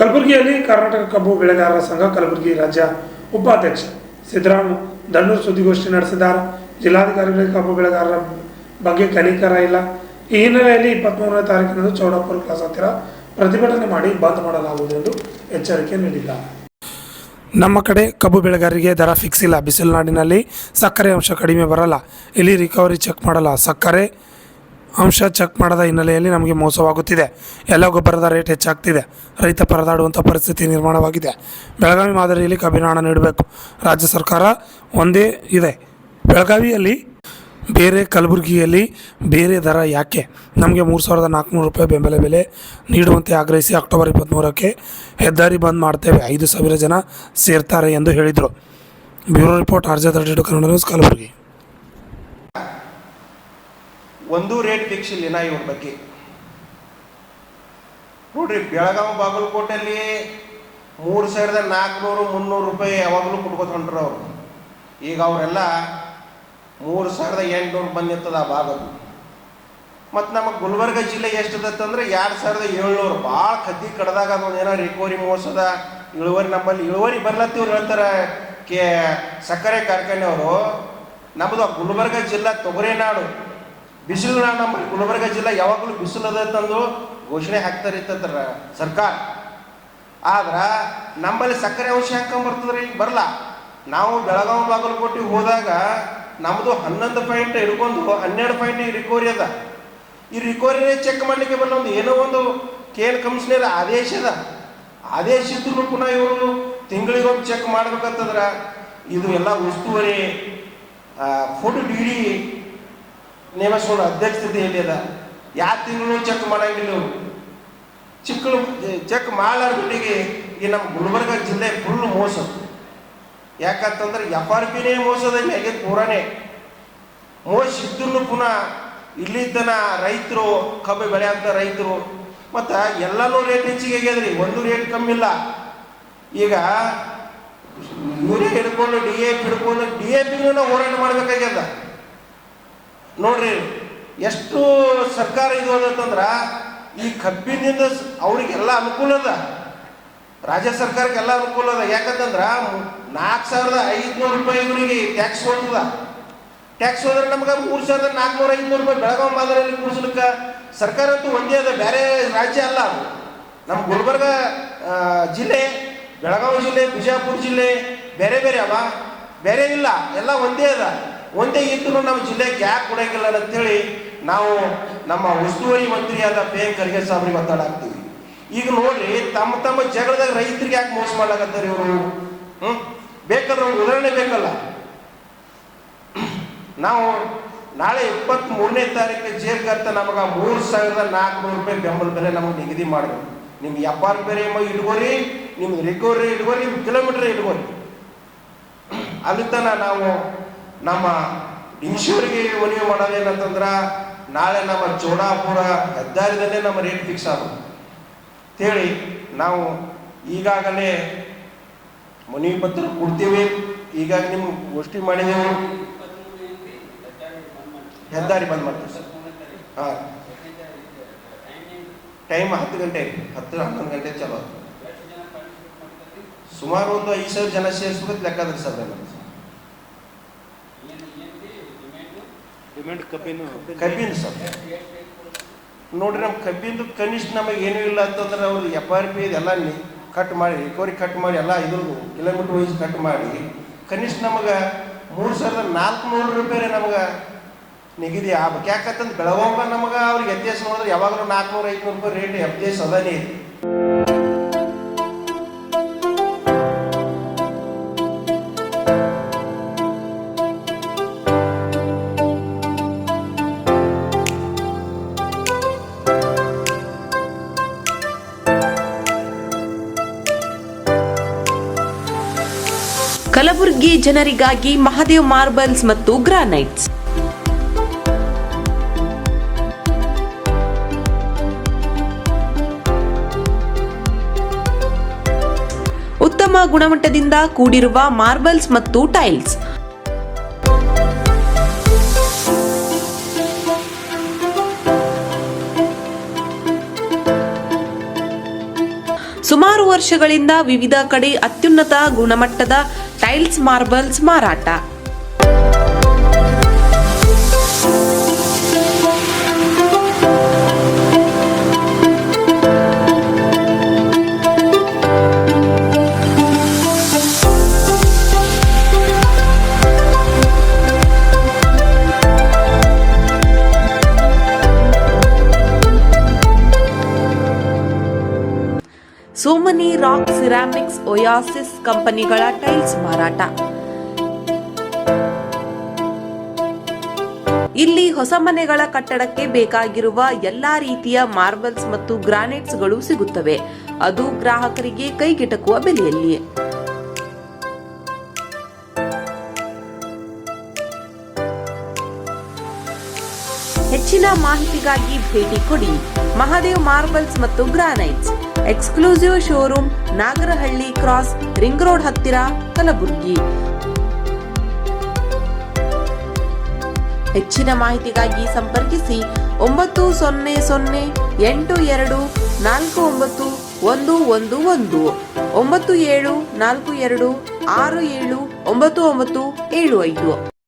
ಕಲಬುರಗಿಯಲ್ಲಿ ಕರ್ನಾಟಕ ಕಬ್ಬು ಬೆಳೆಗಾರರ ಸಂಘ ಕಲಬುರಗಿ ರಾಜ್ಯ ಉಪಾಧ್ಯಕ್ಷ ಸಿದ್ದರಾಮ್ ದಂಡೂರು ಸುದ್ದಿಗೋಷ್ಠಿ ನಡೆಸಿದ್ದಾರೆ. ಜಿಲ್ಲಾಧಿಕಾರಿಗಳಿಗೆ ಕಬ್ಬು ಬೆಳೆಗಾರರ ಬಗ್ಗೆ ಕನಿಕರ ಇಲ್ಲ. ಈ ಹಿನ್ನೆಲೆಯಲ್ಲಿ 23ನೇ ತಾರೀಕಿನಂದು ಚೌಡಾಪುರ ಕ್ಲಾಸ್ ಹತ್ತಿರ ಪ್ರತಿಭಟನೆ ಮಾಡಿ ಬಂದ್ ಮಾಡಲಾಗುವುದು ಎಂದು ಎಚ್ಚರಿಕೆ ನೀಡಿದ್ದಾರೆ. ನಮ್ಮ ಕಡೆ ಕಬ್ಬು ಬೆಳೆಗಾರರಿಗೆ ದರ ಫಿಕ್ಸ್ ಇಲ್ಲ. ಬಿಸಿಲುನಾಡಿನಲ್ಲಿ ಸಕ್ಕರೆ ಅಂಶ ಕಡಿಮೆ ಬರಲ್ಲ. ಇಲ್ಲಿ ರಿಕವರಿ ಚೆಕ್ ಮಾಡಲ್ಲ. ಸಕ್ಕರೆ ಅಂಶ ಚೆಕ್ ಮಾಡದ ಹಿನ್ನೆಲೆಯಲ್ಲಿ ನಮಗೆ ಮೋಸವಾಗುತ್ತಿದೆ. ಎಲ್ಲ ಗೊಬ್ಬರದ ರೇಟ್ ಹೆಚ್ಚಾಗ್ತಿದೆ. ರೈತ ಪರದಾಡುವಂಥ ಪರಿಸ್ಥಿತಿ ನಿರ್ಮಾಣವಾಗಿದೆ. ಬೆಳಗಾವಿ ಮಾದರಿಯಲ್ಲಿ ಕಬ್ಬಿನ ಹಣ ನೀಡಬೇಕು. ರಾಜ್ಯ ಸರ್ಕಾರ ಒಂದೇ ಇದೆ. ಬೆಳಗಾವಿಯಲ್ಲಿ ಬೇರೆ, ಕಲಬುರಗಿಯಲ್ಲಿ ಬೇರೆ ದರ ಯಾಕೆ? ನಮಗೆ 3,400 ರೂಪಾಯಿ ಬೆಂಬಲ ಬೆಲೆ ನೀಡುವಂತೆ ಆಗ್ರಹಿಸಿ ಅಕ್ಟೋಬರ್ 23ಕ್ಕೆ ಹೆದ್ದಾರಿ ಬಂದ್ ಮಾಡ್ತೇವೆ. 5,000 ಜನ ಸೇರ್ತಾರೆ ಎಂದು ಹೇಳಿದರು. Bureau report, RJ32 Kannada news, Kalaburagi. ಒಂದು ರೇಟ್ ಫಿಕ್ಸ್ ಇಲ್ಲ ಇವ್ರ ಬಗ್ಗೆ ನೋಡ್ರಿ. ಬೆಳಗಾವಿ ಬಾಗಲಕೋಟೆಯಲ್ಲಿ 3,400-300 ರೂಪಾಯಿ ಯಾವಾಗಲೂ ಕೊಟ್ಕೋತ ಹೊಂಟ್ರು ಅವರು. ಈಗ ಅವರೆಲ್ಲ 3,800 ಬಂದಿರ್ತದ ಆ ಭಾಗದ್ದು. ಮತ್ತು ನಮ್ಮ ಗುಲ್ಬರ್ಗ ಜಿಲ್ಲೆ ಎಷ್ಟಿದತ್ತಂದ್ರೆ 2,700. ಭಾಳ ಕದ್ದಿ ಕಡ್ದಾಗ ಅದೊಂದು ಏನೋ ರಿಕವರಿ ಮೋಸದ ಇಳುವರಿ. ನಮ್ಮಲ್ಲಿ ಇಳುವರಿ ಬರ್ಲತ್ತಿವ್ರು ಹೇಳ್ತಾರೆ ಸಕ್ಕರೆ ಕಾರ್ಖಾನೆಯವರು. ನಮ್ಮದು ಗುಲ್ಬರ್ಗ ಜಿಲ್ಲಾ ತೊಗರಿ ನಾಡು, ಬಿಸಿಲು ನಾಡು. ನಮ್ಮಲ್ಲಿ ಗುಲ್ಬರ್ಗ ಜಿಲ್ಲಾ ಯಾವಾಗಲೂ ಬಿಸಿಲು ಅದಂದು ಘೋಷಣೆ ಹಾಕ್ತಾರೆ ಇತ್ತಂದ್ರ ಸರ್ಕಾರ. ಆದ್ರೆ ನಮ್ಮಲ್ಲಿ ಸಕ್ಕರೆ ಅಂಶ ಹಾಕೊಂಬರ್ತದ್ರಿ, ಬರಲ್ಲ. ನಾವು ಬೆಳಗಾವಿ ಬಾಗಲಕೋಟೆಗೆ ಹೋದಾಗ ನಮ್ಮದು 11 ಪಾಯಿಂಟ್ ಹಿಡ್ಕೊಂಡು 12 ಪಾಯಿಂಟ್ ರಿಕವರಿ ಅದ. ಈ ರಿಕವರಿನೇ ಚೆಕ್ ಮಾಡಲಿಕ್ಕೆ ಬರಲ್ಲ. ಒಂದು ಏನೋ ಒಂದು ಕೇನ್ ಕಮಿಷನರ್ ಆದೇಶ ಅದ. ಆದೇಶ ಇದ್ರು ಪುನಃ ಇವರು ತಿಂಗಳಿಗೊಮ್ಮೆ ಚೆಕ್ ಮಾಡ್ಬೇಕಂತಂದ್ರೆ ಇದು ಎಲ್ಲ ಉಸ್ತುವಾರಿ ಫುಡ್ ಡಿ ನೇಮಿಸ್ಕೊಂಡು ಅಧ್ಯಕ್ಷತೆಯಲ್ಲಿ ಅದ. ಯಾವ ತಿಂಗಳು ಚೆಕ್ ಮಾಡಂಗಿಲ್ಲ ಇವರು. ಚೆಕ್ ಮಾಡಲಾರ್ಬಿಟ್ಟಿಗೆ ಈ ನಮ್ಮ ಗುಲ್ಬರ್ಗ ಜಿಲ್ಲೆ ಫುಲ್ ಮೋಸ. ಯಾಕಂತಂದ್ರೆ FRPನೇ ಮೋಸದ ಹೇಗೆ ಪೂರಾನೇ ಮೋಸ ಇದ್ದನ್ನು ಪುನಃ ಇಲ್ಲಿದ್ದನ ರೈತರು, ಕಬ್ಬು ಬೆಳೆಯಂಥ ರೈತರು ಮತ್ತು ಎಲ್ಲನೂ ರೇಟ್ ಹೆಚ್ಚಿಗೆ ಆಗ್ಯದ್ರಿ. ಒಂದು ರೇಟ್ ಕಮ್ಮಿ ಇಲ್ಲ. ಈಗ ಯೂರಿಯಾ ಹಿಡ್ಕೊಂಡು DAP ಹಿಡ್ಕೊಂಡು DAPನೂ ಹೋರಾಟ ಮಾಡ್ಬೇಕಾಗ್ಯದ ನೋಡ್ರಿ. ಎಷ್ಟು ಸರ್ಕಾರ ಇದು ಅದಂತಂದ್ರೆ ಈ ಕಬ್ಬಿನಿಂದ ಅವ್ರಿಗೆಲ್ಲ ಅನುಕೂಲ ಅದ. ರಾಜ್ಯ ಸರ್ಕಾರಕ್ಕೆಲ್ಲ ಅನುಕೂಲ ಅದ. ಯಾಕಂತಂದ್ರೆ 4,500 ರೂಪಾಯಿ ಇವರಿಗೆ ಟ್ಯಾಕ್ಸ್ ಹೋಗ್ತದ. ಟ್ಯಾಕ್ಸ್ ಹೋದ್ರೆ ನಮ್ಗೆ 3,400-500 ರೂಪಾಯಿ ಬೆಳಗಾವಿ ಮಾದರಿಯಲ್ಲಿ ಕೂಡಿಸ್ಲಿಕ್ಕೆ ಸರ್ಕಾರ ಅಂತೂ ಒಂದೇ ಅದ, ಬೇರೆ ರಾಜ್ಯ ಅಲ್ಲ ಅದು. ನಮ್ಮ ಗುಲ್ಬರ್ಗ ಜಿಲ್ಲೆ, ಬೆಳಗಾವಿ ಜಿಲ್ಲೆ, ಬಿಜಾಪುರ ಜಿಲ್ಲೆ ಬೇರೆ ಬೇರೆ ಅವ, ಬೇರೆ ಇಲ್ಲ, ಎಲ್ಲ ಒಂದೇ ಅದ. ಒಂದೇ ಇದ್ರೂ ನಮ್ಮ ಜಿಲ್ಲೆಗೆ ಯಾಕೆ ಕೊಡೋಂಗಿಲ್ಲ ಅಂತೇಳಿ ನಾವು ನಮ್ಮ ಉಸ್ತುವಾರಿ ಮಂತ್ರಿಯಾದ PN ಖರ್ಗೆ ಸಾಬ್ರಿಗೆ ಒತ್ತಡ ಹಾಕ್ತೀವಿ. ಈಗ ನೋಡ್ರಿ, ತಮ್ಮ ಜಗಳದಾಗ ರೈತರಿಗೆ ಯಾಕೆ ಮೋಸ ಮಾಡ್ಲಾಕತ್ತಾರೆ ಇವರು? ಬೇಕಲ್ಲ, ಒಂದು ಉದಾಹರಣೆ ಬೇಕಲ್ಲ. ನಾವು ನಾಳೆ 23ನೇ ತಾರೀಕು ಜೇರ್ಗರ್ತ ನಮಗೆ 3,400 ರೂಪಾಯಿ ಬೆಂಬಲ ಬೆಲೆ ನಮಗೆ ನಿಗದಿ ಮಾಡಬೇಕು. ನಿಮ್ಗೆ FRP ಇಟ್ಕೋರಿ, ನಿಮ್ಗೆ ರಿಕವರಿ ಇಟ್ಕೋರಿ, ನಿಮ್ಗೆ ಕಿಲೋಮೀಟರ್ ಇಟ್ಕೋರಿ. ಅಲ್ಲಿ ತನಕ ನಾವು ನಮ್ಮ ಇನ್ಶೂರಿಗೆ ಮನವಿ ಮಾಡೋದೇನಂತಂದ್ರೆ ನಾಳೆ ನಮ್ಮ ಚೌಡಾಪುರ ಹೆದ್ದಾರಿದಲ್ಲೇ ನಮ್ಮ ರೇಟ್ ಫಿಕ್ಸ್ ಆಗೋದು ಅಂತೇಳಿ ನಾವು ಈಗಾಗಲೇ ಮನವಿ ಪತ್ರ ಕೊಡ್ತೀವಿ. ಈಗಾಗ ನಿಮ್ಗೆ ಗೋಷ್ಠಿ ಮಾಡಿದೆವು. ಹೆದ್ದಾರಿ ಬಂದ್ ಮಾಡ್ತೀವಿ ಸರ್. ಹಾಂ, ಟೈಮ್ 10 ಗಂಟೆ, 10-11 ಗಂಟೆ ಚಲೋ. ಸುಮಾರು ಒಂದು 5,000 ಜನ ಸೇರಿಸ್ಬೇಕು ಲೆಕ್ಕದ್ರಿ ಸರ್. ಕಬ್ಬಿನ ಸರ್ ನೋಡ್ರಿ, ನಮ್ಮ ಕಬ್ಬಿಂದು ಕನಿಷ್ಠ ನಮಗೆ ಏನೂ ಇಲ್ಲ ಅಂತಂದ್ರೆ ಅವ್ರು FRP ಎಲ್ಲ ಕಟ್ ಮಾಡಿ, ರಿಕವರಿ ಕಟ್ ಮಾಡಿ, ಎಲ್ಲ ಇದ್ರದ್ದು ಕಿಲೋಮೀಟರ್ ವೈಸ್ ಕಟ್ ಮಾಡಿ ಕನಿಷ್ಠ ನಮಗೆ 3,400 ರೂಪಾಯಿ ನಮಗೆ ನಿಗದಿ ಆಗ್ಬೇಕು. ಯಾಕಂತಂದ್ರೆ ಬೆಳಗಾವ ನಮಗೆ ಅವ್ರಿಗೆ ವ್ಯತ್ಯಾಸ ನೋಡಿದ್ರೆ ಯಾವಾಗಲೂ 400-500 ರೂಪಾಯಿ ರೇಟ್ ವ್ಯತ್ಯಾಸ ಅದಾನೇ ಇದೆ. ಕಲಬುರಗಿ ಜನರಿಗಾಗಿ ಮಹಾದೇವ್ ಮಾರ್ಬಲ್ಸ್ ಮತ್ತು ಗ್ರಾನೈಟ್ಸ್. ಉತ್ತಮ ಗುಣಮಟ್ಟದಿಂದ ಕೂಡಿರುವ ಮಾರ್ಬಲ್ಸ್ ಮತ್ತು ಟೈಲ್ಸ್. ಸುಮಾರು ವರ್ಷಗಳಿಂದ ವಿವಿಧ ಕಡೆ ಅತ್ಯುನ್ನತ ಗುಣಮಟ್ಟದ ಟೈಲ್ಸ್ ಮಾರ್ಬಲ್ಸ್ ಮಾರಾಟ. ಸೋಮನಿ ರಾಕ್ ಸಿರಾಮಿಕ್ಸ್ ಒಯಾಸಿಸ್ ಕಂಪನಿಗಳ ಟೈಲ್ಸ್ ಮಾರಾಟ. ಇಲ್ಲಿ ಹೊಸ ಮನೆಗಳ ಕಟ್ಟಡಕ್ಕೆ ಬೇಕಾಗಿರುವ ಎಲ್ಲಾ ರೀತಿಯ ಮಾರ್ಬಲ್ಸ್ ಮತ್ತು ಗ್ರಾನೈಟ್ಸ್ಗಳು ಸಿಗುತ್ತವೆ, ಅದು ಗ್ರಾಹಕರಿಗೆ ಕೈಗೆಟಕುವ ಬೆಲೆಯಲ್ಲಿ. ಹೆಚ್ಚಿನ ಮಾಹಿತಿಗಾಗಿ ಭೇಟಿ ಕೊಡಿ. ಮಹಾದೇವ್ ಮಾರ್ಬಲ್ಸ್ ಮತ್ತು granites, exclusive showroom, Nagarahalli cross, ring road ಹತ್ತಿರ, ಕಲಬುರಗಿ. ಹೆಚ್ಚಿನ ಮಾಹಿತಿಗಾಗಿ ಸಂಪರ್ಕಿಸಿ 9008249111 9742679975.